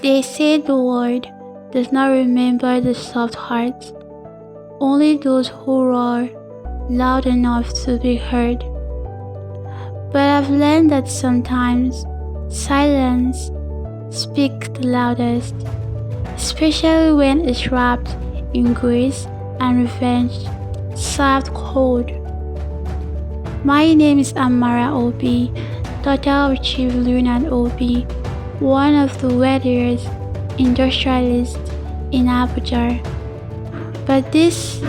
They say the world does not remember the soft hearts, only those who roar loud enough to be heard. But I've learned that sometimes silence speaks the loudest, especially when it's wrapped in grace and revenge, served cold. My name is Amara Obi, daughter of Chief Lunan Obi, one of the wealthiest industrialists in Abuja. But this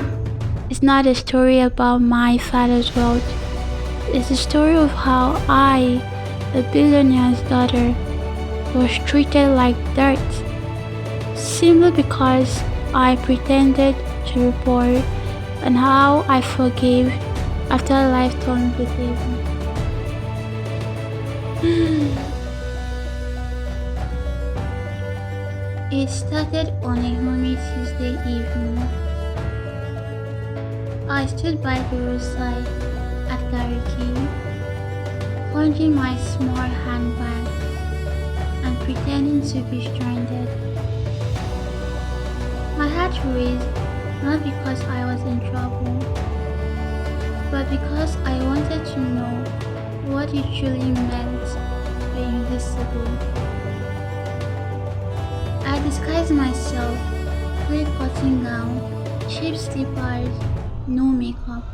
is not a story about my father's wealth. It's a story of how I, a billionaire's daughter, was treated like dirt, simply because I pretended to be poor, and how I forgave after life turned the table. It started on a homey Tuesday evening. I stood by the roadside at Gariki, plunging my small handbag and pretending to be stranded. My heart raced, not because I was in trouble, but because I wanted to know what it truly meant to be invisible. I disguised myself with a cotton gown, cheap slippers, no makeup.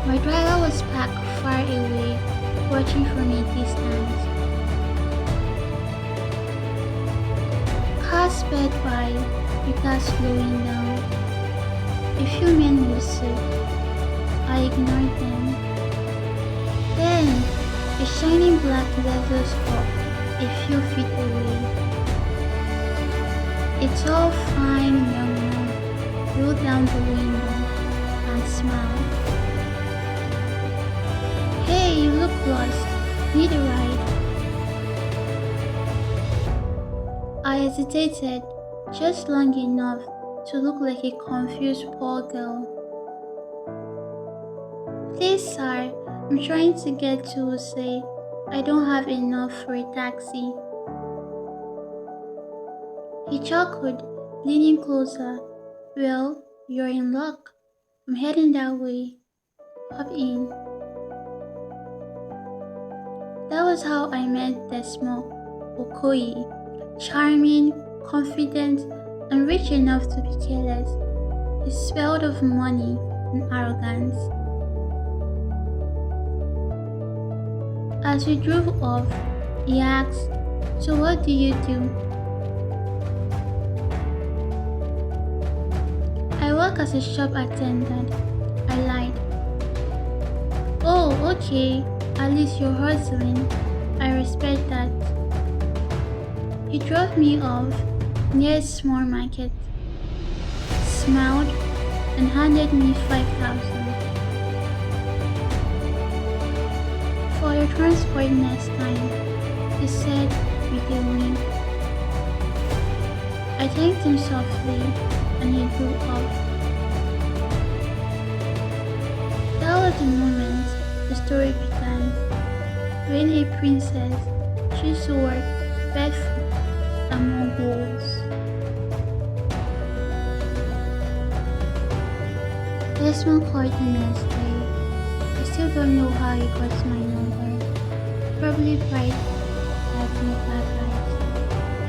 My driver was parked far away, watching from a distance. Cars sped by without slowing down. A few men whistled. I ignored them. Then, a shining black Lexus stopped a few feet away. A tall, fine young man rolled down the window and smiled. "Hey, you look lost. Need a ride?" I hesitated just long enough to look like a confused poor girl. "Please, sir, I'm trying to get to Use. I don't have enough for a taxi." He chuckled, leaning closer. "Well, you're in luck. I'm heading that way. Hop in." That was how I met Desmo Okoye, charming, confident, and rich enough to be careless. He smelled of money and arrogance. As we drove off, he asked, "So what do you do?" "I work as a shop attendant," I lied. "Oh, okay. At least you're hustling. I respect that." He dropped me off near a small market, smiled, and handed me 5,000. "For your transport next time," he said with a wink. I thanked him softly and he drove off. That was the moment the story began, when a princess chose to work barefoot among wolves. Desmond called the next day. I still don't know how he got my number. Probably pride had me bad life.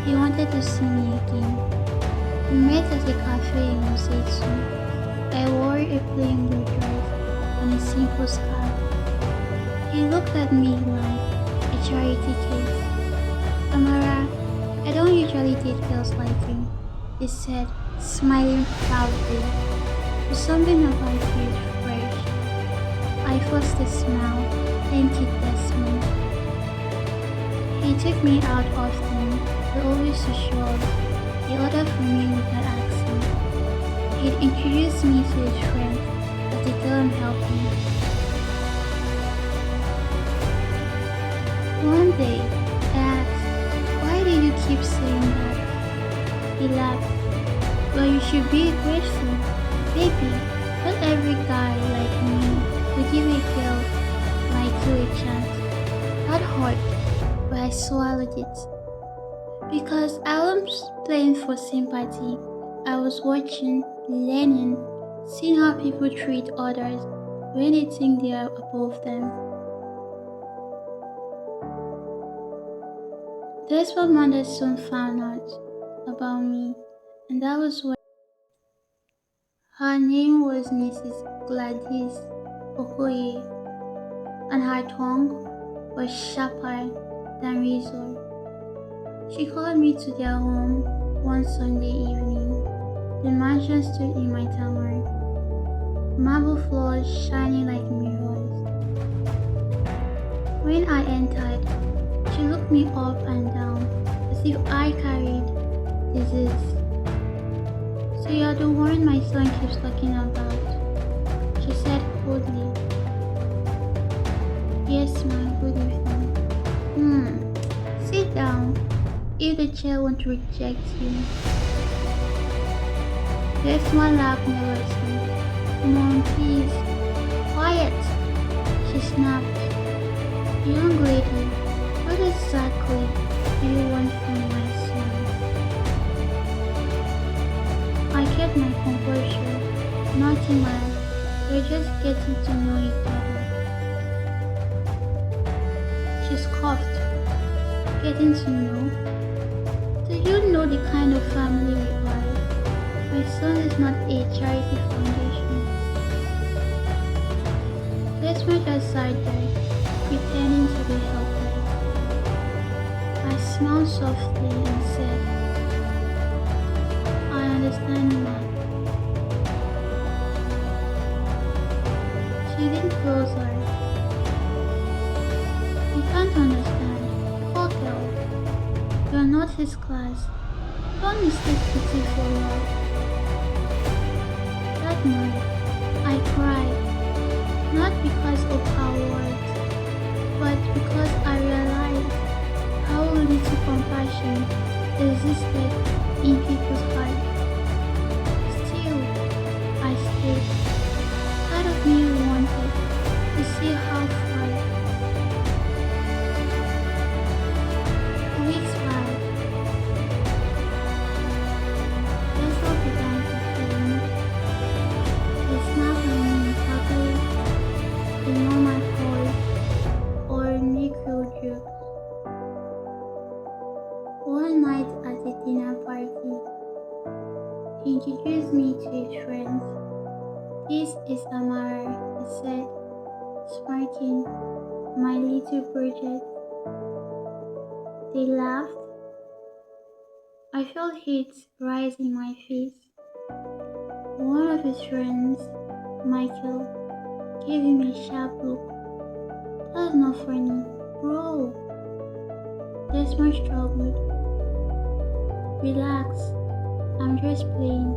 He wanted to see me again. We met at a cafe in Usetsu. I wore a plain blue dress and a simple scarf. He looked at me like a charity case. "Amara, I don't usually date girls like you," he said, smiling proudly. "There's something about you fresh." I forced a smile. "Thank you, Desmond." He took me out often, but always to show off. He ordered for me without asking. He'd introduced me to his friend as the girl I'm helping. One day, I asked, "Why do you keep saying that?" He laughed. "Well, you should be grateful. Baby, not every guy like me will give a girl like you a chance." That hurt, but I I swallowed it. Because I wasn't playing for sympathy. I was watching, learning, seeing how people treat others when they think they are above them. That's what mother soon found out about me, and that was why her name was Mrs. Gladys Okoye, and her tongue was sharper than razor. She called me to their home one Sunday evening. The mansion stood in my tower, marble floors shining like mirrors. When I entered, she looked me up and down as if I carried disease. So you're the one my son keeps talking about, she said coldly. Yes, ma'am, good evening. Sit down if the chair won't reject you. Desmond laughed nervously. Mom, please. Quiet, she snapped. Young lady, what exactly do you want from my son? I kept my composure. Nothing, man. We're just getting to know each other. She scoffed. Getting to know? Do you know the kind of family we are? My son is not a charity foundation. Desmond just sat there, pretending to be helpless. I smiled softly and said, I understand, Mom. She leaned closer. You can't understand. Poor girl. You are not his class. Don't mistake pity for love. That night, I cried. Not because of her words, but because I realized how little compassion existed in people's hearts. Still, I stayed. Part of me wanted to see how far. Weeks passed. Vessel began to change. They snapped at me in chocolate, ignore my calls, or make real jokes. One night at a dinner party, he introduced me to his friends. This is Amara, he said, smirking, my little Bridget. They laughed. I felt heat rise in my face. One of his friends, Michael, gave him a sharp look. That's not funny, bro. Desmond struggled. Relax, I'm just playing.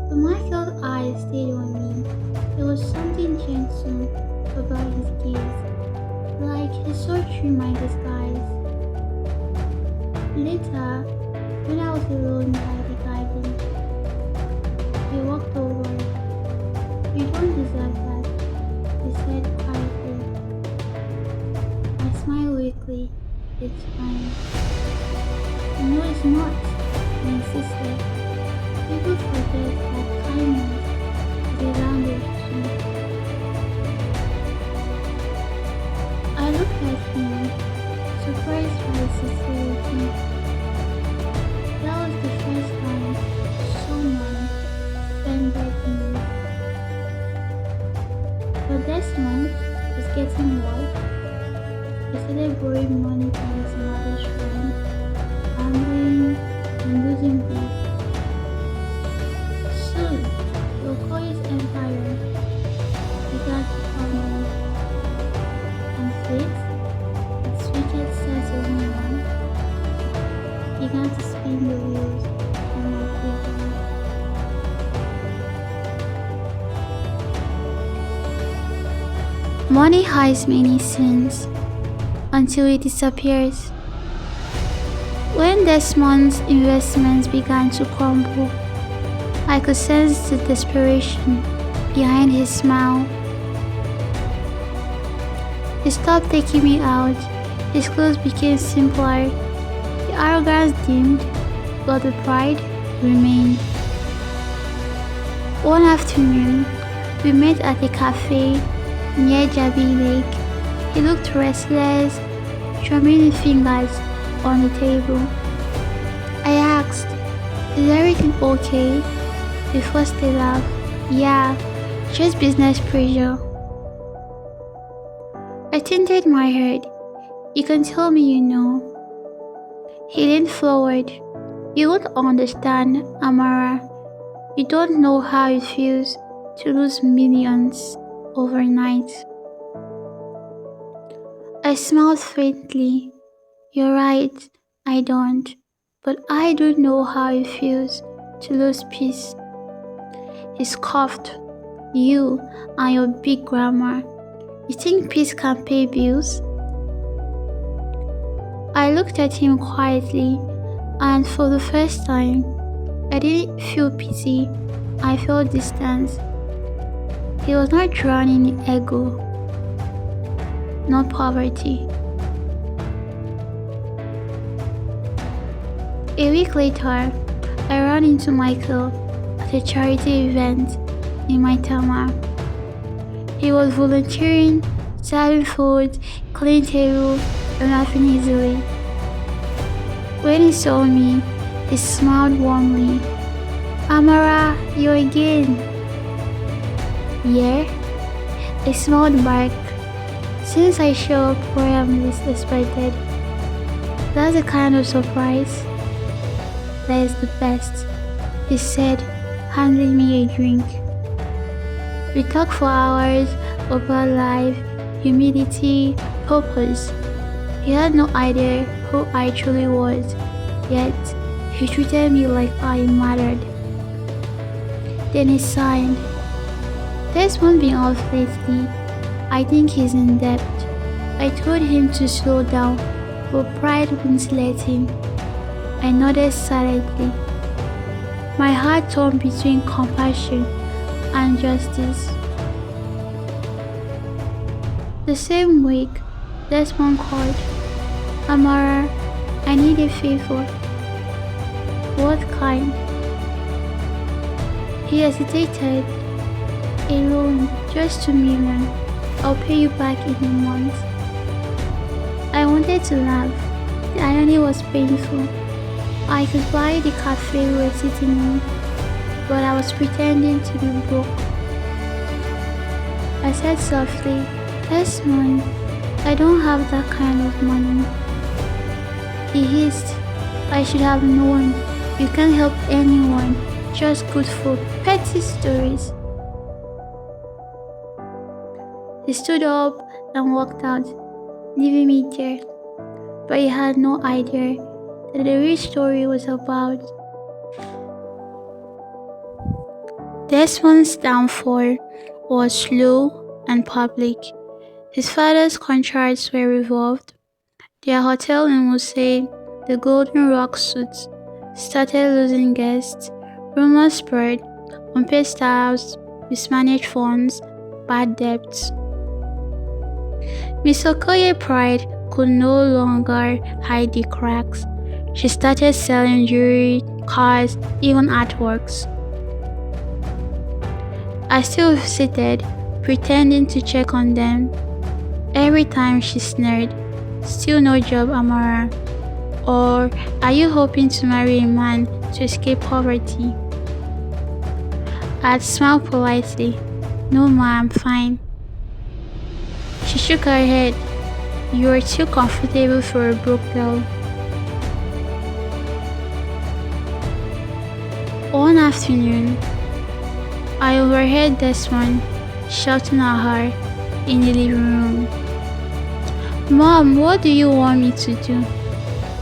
But Michael's eyes stayed on me. There was something gentle about his gaze, like he saw through my disguise. Later, when I was alone by the garden, he walked over. You don't deserve that, he said quietly. I smiled weakly. It's fine. No, it's not, I insisted. People forget that kindness is a language too. I looked at him, surprised by his sincerity. That was the first time someone offended me. But Desmond was getting worse. He started borrowing money from his mother's friend, gambling and losing big. Soon, the Okoye's empire began to crumble, and fate, its wicked sense of humor, began to spin the wheels on my favor. Money hides many sins until it disappears. When Desmond's investments began to crumble, I could sense the desperation behind his smile. He stopped taking me out His clothes became simpler, the arrogance dimmed, but the pride remained. One afternoon, we met at a cafe near Jabi Lake. He looked restless, drumming his fingers on the table. I asked, "Is everything okay?" He forced a laugh. "Yeah, just business pressure." I tilted my head. "You can tell me you know." He leaned forward. "You won't understand, Amara. You don't know how it feels to lose millions overnight." I smiled faintly. "You're right, I don't. But I do know how it feels to lose peace." He scoffed. "You and your big grammar. You think peace can pay bills?" I looked at him quietly, and for the first time, I didn't feel pity, I felt distance. He was not drowning in ego, not poverty. A week later, I ran into Michael at a charity event in my town. He was volunteering, serving food, cleaning table, and laughing easily. When he saw me, he smiled warmly. "Amara, you again?" "Yeah?" I smiled back. "Since I show up where I'm least expected, that's the kind of surprise that is the best," he said, handing me a drink. We talked for hours about life, humility, purpose. He had no idea who I truly was, yet he treated me like I mattered. Then he sighed. "There's one being off lately. I think he's in debt." I told him to slow down, but pride wouldn't let him. I nodded silently. My heart torn between compassion and justice. The same week, Desmond called. "Amara, I need a favor." "What kind?" He hesitated. "A loan, just $2 million. I'll pay you back in a month." I wanted to laugh. The irony was painful. I could buy the cafe we were sitting in, but I was pretending to be broke. I said softly, "Desmond, I don't have that kind of money." He hissed. "I should have known. You can't help anyone. Just good for petty stories." He stood up and walked out, leaving me there. But he had no idea that the real story was about. Desmond's downfall was slow and public. His father's contracts were revoked. Their hotel in Marseille, the Golden Rock Suites, started losing guests. Rumors spread, unpaid staffs, mismanaged funds, bad debts. Miss Okoye's pride could no longer hide the cracks. She started selling jewelry, cars, even artworks. I still seated, pretending to check on them. Every time she sneered, "Still no job, Amara? Or are you hoping to marry a man to escape poverty?" I'd smile politely. "No ma, I'm fine." She shook her head. "You are too comfortable for a broke girl." One afternoon, I overheard Desmond shouting at her in the living room. "Mom, what do you want me to do?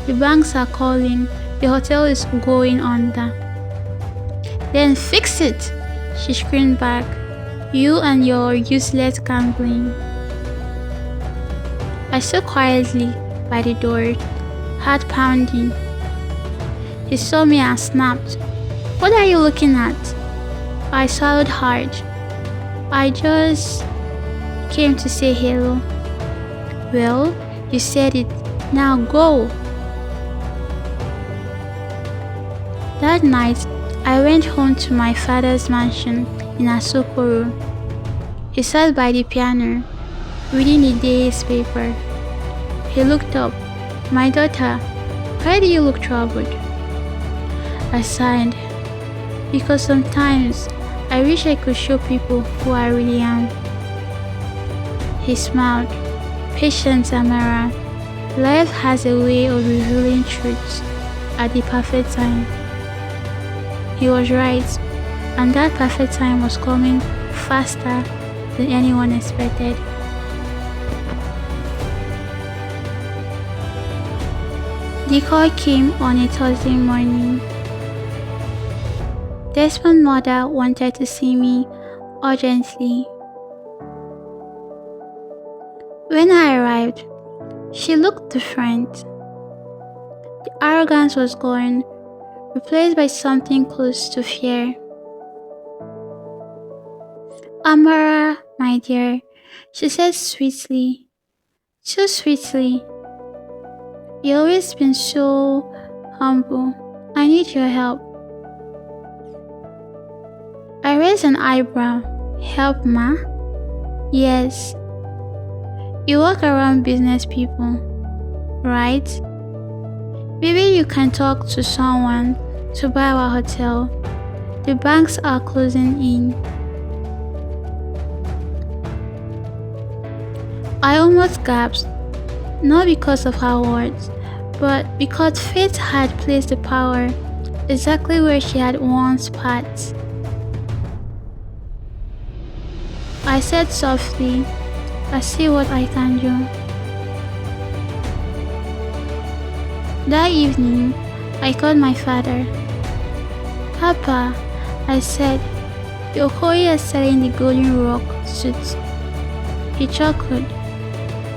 The banks are calling. The hotel is going under." "Then fix it," she screamed back. "You and your useless gambling." I stood quietly by the door, heart pounding. He saw me and snapped. "What are you looking at?" I swallowed hard. "I just came to say hello." "Well, you said it. Now go! That night, I went home to my father's mansion in Asokoro. He sat by the piano, reading the day's paper. He looked up. "My daughter, why do you look troubled?" I sighed, because sometimes I wish I could show people who I really am. He smiled. "Patience, Amara. Life has a way of revealing truths at the perfect time." He was right, and that perfect time was coming faster than anyone expected. The call came on a Thursday morning. Desmond's mother wanted to see me urgently. When I arrived, she looked different. The arrogance was gone, replaced by something close to fear. "Amara, my dear," she said sweetly, too sweetly. "You've always been so humble. I need your help." I raised an eyebrow. "Help, ma?" "Yes. You work around business people, right? Maybe you can talk to someone to buy our hotel. The banks are closing in." I almost gasped, not because of her words, but because fate had placed the power exactly where she had once pat. I said softly, "I see what I can do." That evening, I called my father. "Papa," I said, "the Okoye is selling the golden rock suit." He chuckled.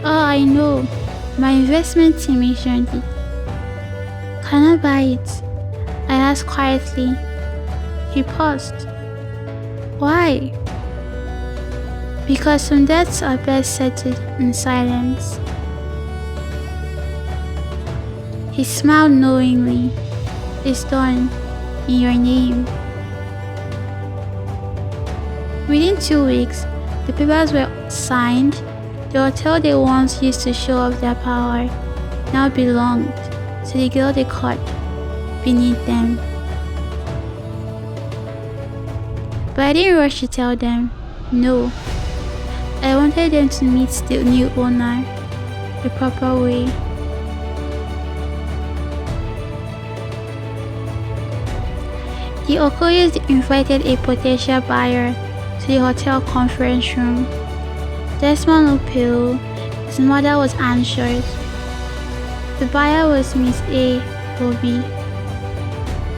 "Oh, I know. My investment team mentioned it." "Can I buy it?" I asked quietly. He paused. "Why?" "Because some debts are best settled in silence." He smiled knowingly. "It's done. In your name." Within 2 weeks, the papers were signed. The hotel they once used to show off their power now belonged to the girl they caught beneath them. But I didn't rush to tell them. No. I wanted them to meet the new owner the proper way. The Okoyes invited a potential buyer to the hotel conference room. Desmond looked pale. His mother was anxious. The buyer was Miss A. Bobby.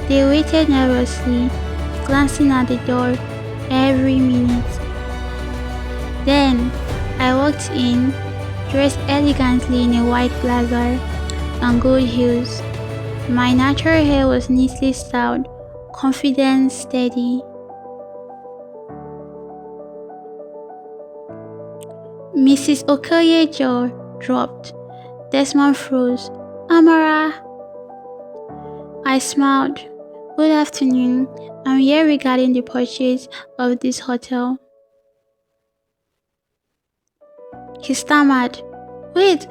They waited nervously, glancing at the door every minute. Then I walked in, dressed elegantly in a white blazer and gold heels. My natural hair was neatly styled, confident, steady. Mrs. Okoye's jaw dropped. Desmond froze. "Amara." I smiled. "Good afternoon. I'm here regarding the purchase of this hotel." He stammered. "Wait,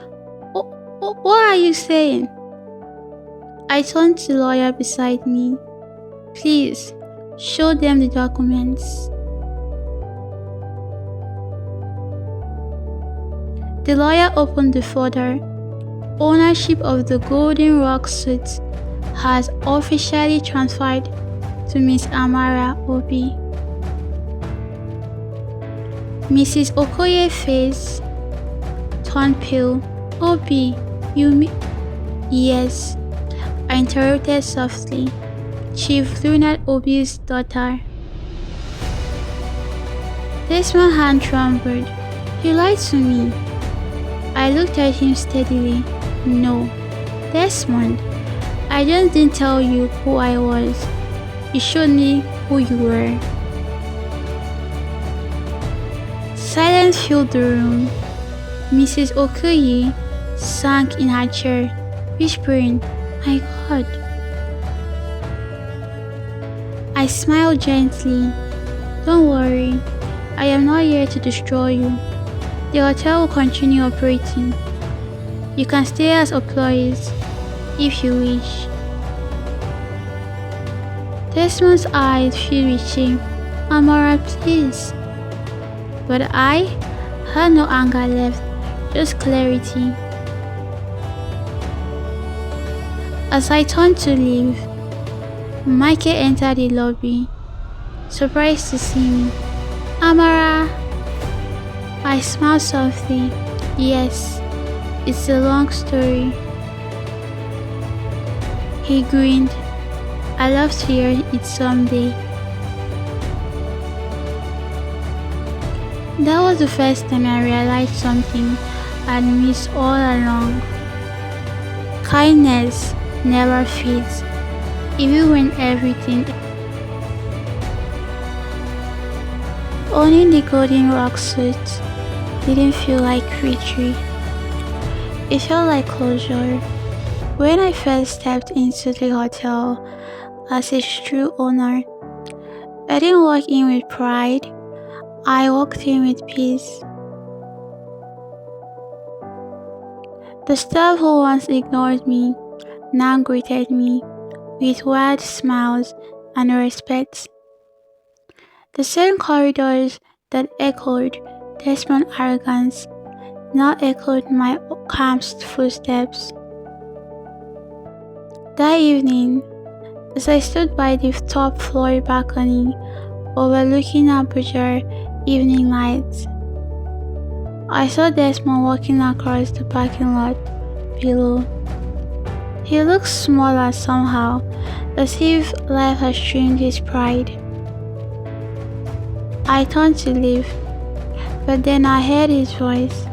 what are you saying?" I turned to the lawyer beside me. "Please, show them the documents." The lawyer opened the folder. Ownership of the Golden Rock suit has officially transferred to Miss Amara Obi. Mrs. Okoye's face turned pale. "Obi, you mean?" "Yes," I interrupted softly. "Chief Lunat Obi's daughter." Desmond's hand trembled. "You lied to me." I looked at him steadily. "No, Desmond, I just didn't tell you who I was. You showed me who you were." Silence filled the room. Mrs. Okoye, sank in her chair, whispering, "My God." I smiled gently. "Don't worry, I am not here to destroy you. The hotel will continue operating. You can stay as employees if you wish." Desmond's eyes filled with shame. "Amara, please." But I had no anger left, just clarity. As I turned to leave, Michael entered the lobby, surprised to see me. "Amara." I smiled softly. "Yes, it's a long story." He grinned. "I'd love to hear it someday." That was the first time I realized something I'd missed all along. Kindness never fades, even when everything. Owning the golden rock suit didn't feel like victory. It felt like closure. When I first stepped into the hotel as its true owner, I didn't walk in with pride, I walked in with peace. The staff who once ignored me now greeted me with wide smiles and respect. The same corridors that echoed Desmond's arrogance now echoed my calm footsteps. That evening, as I stood by the top floor balcony overlooking Abuja evening lights, I saw Desmond walking across the parking lot below. He looked smaller somehow, as if life had trimmed his pride. I turned to leave, but then I heard his voice.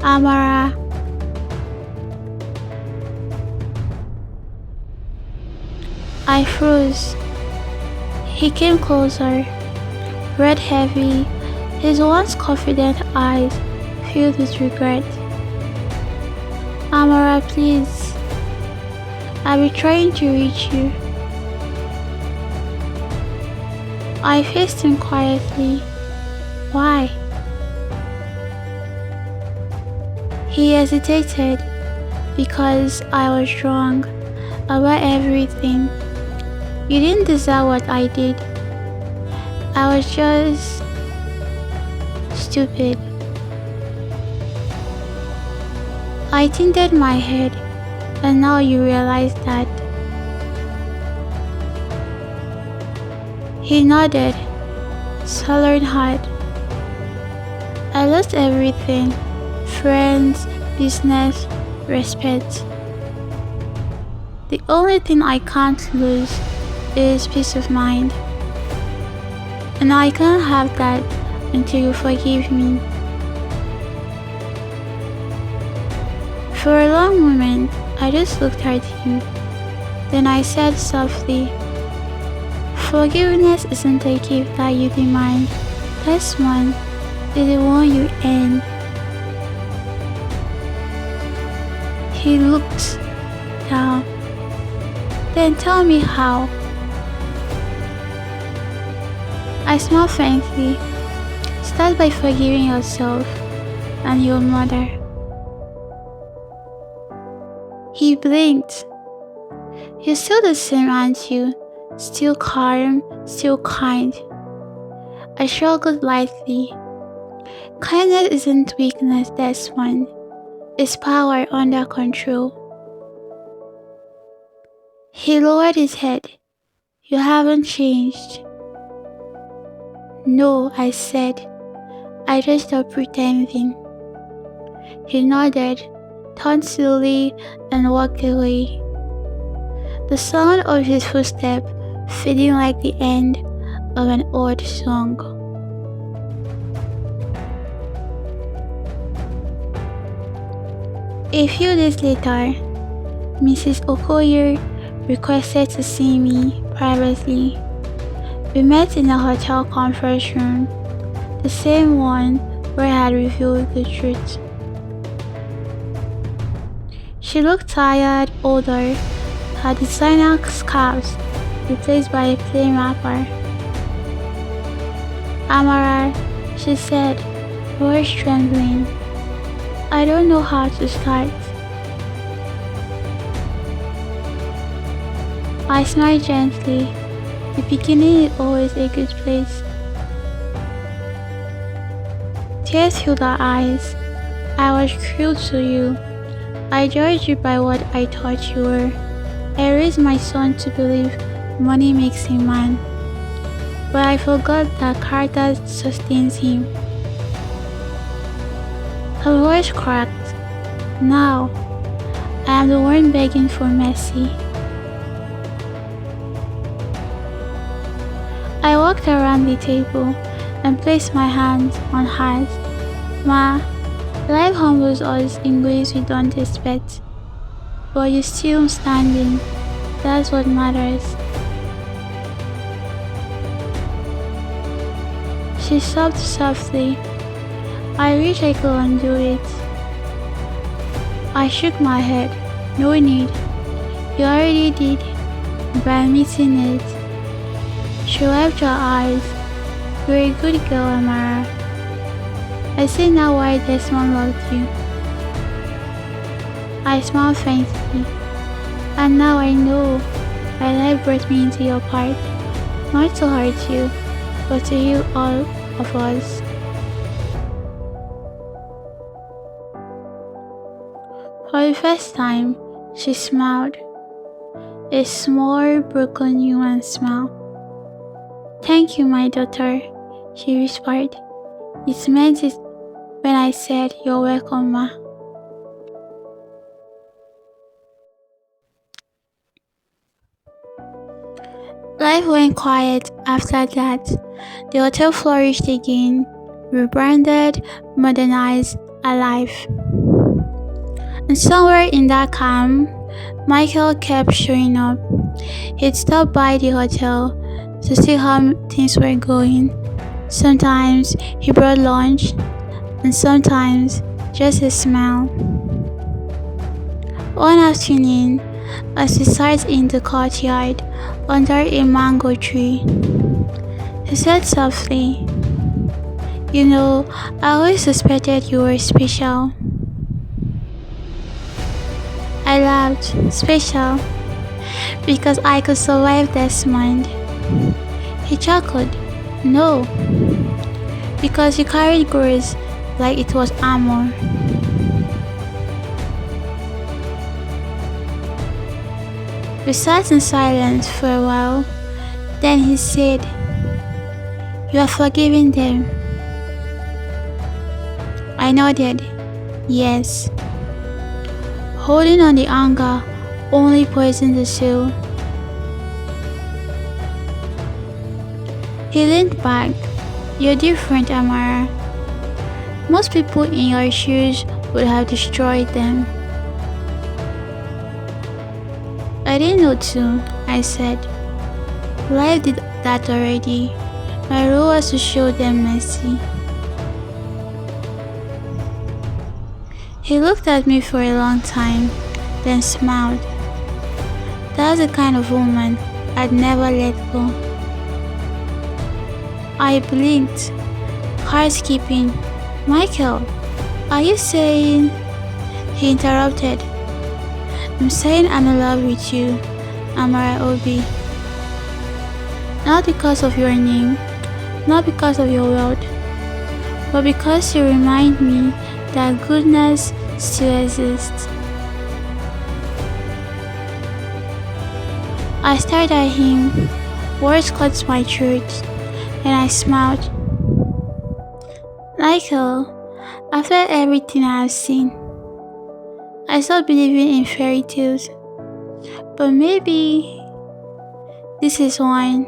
"Amara." I froze. He came closer, breath heavy, his once confident eyes filled with regret. "Amara, please. I've been trying to reach you." I faced him quietly. "Why?" He hesitated. "Because I was wrong about everything. You didn't deserve what I did. I was just stupid." I tilted my head, and now you realize that. He nodded, swallowed hard. "I lost everything: friends, business, respect. The only thing I can't lose is peace of mind. And I can't have that until you forgive me." For a long moment, I just looked at him. Then I said softly, "Forgiveness isn't a gift that you demand. This one is the one you earn." He looked down. "Then tell me how." I smiled faintly. "Start by forgiving yourself and your mother." He blinked. "You're still the same, aren't you? Still calm, still kind." I shrugged lightly. "Kindness isn't weakness, that's one. It's power under control." He lowered his head. "You haven't changed." "No," I said. "I just stopped pretending." He nodded, turned slowly, and walked away. The sound of his footsteps fading like the end of an old song. A few days later, Mrs. Okoye requested to see me privately. We met in the hotel conference room, the same one where I had revealed the truth. She looked tired, older, her designer scarves replaced by a plain wrapper. Amara, she said, voice trembling. I don't know how to start. I smiled gently. The beginning is always a good place. Tears filled her eyes. I was cruel to you. I judged you by what I thought you were. I raised my son to believe money makes a man. But I forgot that character sustains him. Her voice cracked. Now, I am the one begging for mercy. I walked around the table and placed my hands on hers. Ma, life humbles us in ways we don't expect. But you're still standing. That's what matters. She sobbed softly. I wish I could undo it. I shook my head. No need. You already did by admitting it. She wiped her eyes. You're a good girl, Amara. I see now why Desmond loved you. I smiled faintly. And now I know why life brought me into your part. Not to hurt you, but to heal all of us. For the first time, she smiled. A small, broken human smile. Thank you, my daughter, she whispered. It meant it when I said you're welcome, Ma. Life went quiet after that. The hotel flourished again, rebranded, modernized, alive. And somewhere in that calm, Michael kept showing up. He'd stop by the hotel to see how things were going. Sometimes he brought lunch, and sometimes just a smile. One afternoon, as we sat in the courtyard under a mango tree, he said softly, "You know, I always suspected you were special." I laughed. Special? Because I could survive Desmond. He chuckled. No. Because you carried grace like it was armor. We sat in silence for a while. Then he said, "You are forgiving them." I nodded. Yes. Holding on the anger only poisoned the soul. He leaned back. You're different, Amara. Most people in your shoes would have destroyed them. I didn't know to, I said. Life did that already. My role was to show them mercy. He looked at me for a long time, then smiled. That's the kind of woman I'd never let go. I blinked. Housekeeping. Michael, are you saying? He interrupted. I'm saying I'm in love with you, Amara Obi. Not because of your name, not because of your wealth, but because you remind me that goodness still exists. I stared at him, words cut my throat, and I smiled. Michael, after everything I have seen, I stopped believing in fairy tales. But maybe this is one.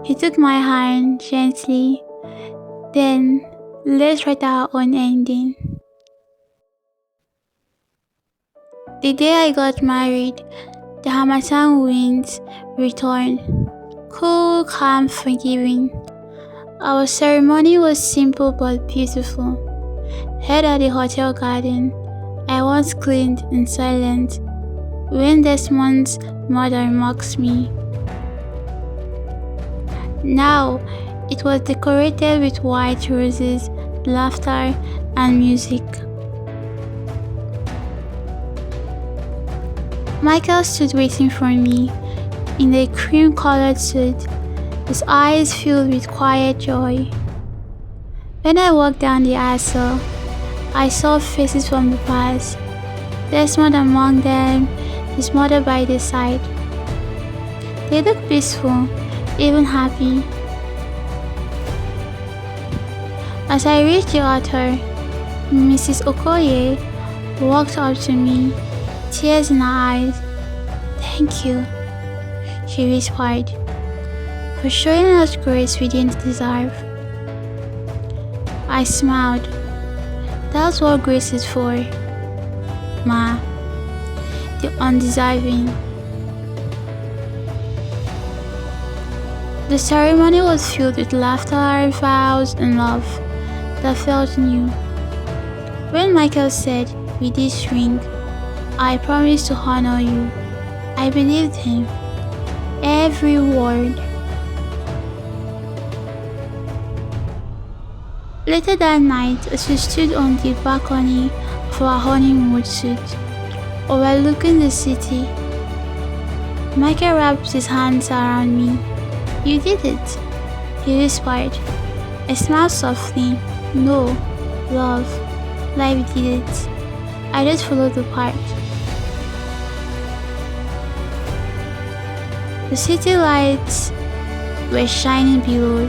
He took my hand gently, then let's write our own ending. The day I got married, the Harmattan winds returned, cool, calm, forgiving. Our ceremony was simple but beautiful. Held at the hotel garden, I once cleaned in silence when Desmond's mother mocks me. Now it was decorated with white roses, laughter, and music. Michael stood waiting for me in a cream-colored suit, his eyes filled with quiet joy. When I walked down the aisle, I saw faces from the past, Desmond among them, his mother by their side. They looked peaceful, even happy. As I reached the altar, Mrs. Okoye walked up to me, tears in her eyes. "Thank you," she whispered, "for showing us grace we didn't deserve." I smiled. That's what grace is for, Ma. The undeserving. The ceremony was filled with laughter, vows, and love that felt new. When Michael said, "With this ring, I promise to honor you," I believed him. Every word. Later that night, as we stood on the balcony of our honeymoon suite, overlooking the city, Michael wrapped his hands around me. "You did it," he whispered. I smiled softly. "No, love, life did it. I just followed the part." The city lights were shining below.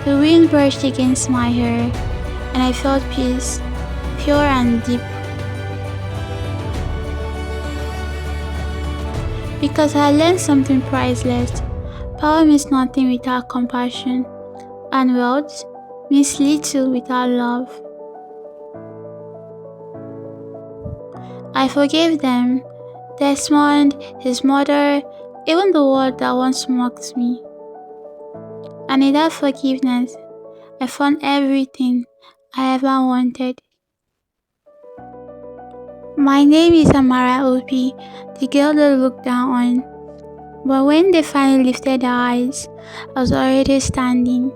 The wind brushed against my hair, and I felt peace, pure and deep. Because I learned something priceless. Power means nothing without compassion, and wealth means little without love. I forgave them, Desmond, his mother, even the world that once mocked me. And in that forgiveness, I found everything I ever wanted. My name is Amara Obi, the girl they looked down on. But when they finally lifted their eyes, I was already standing.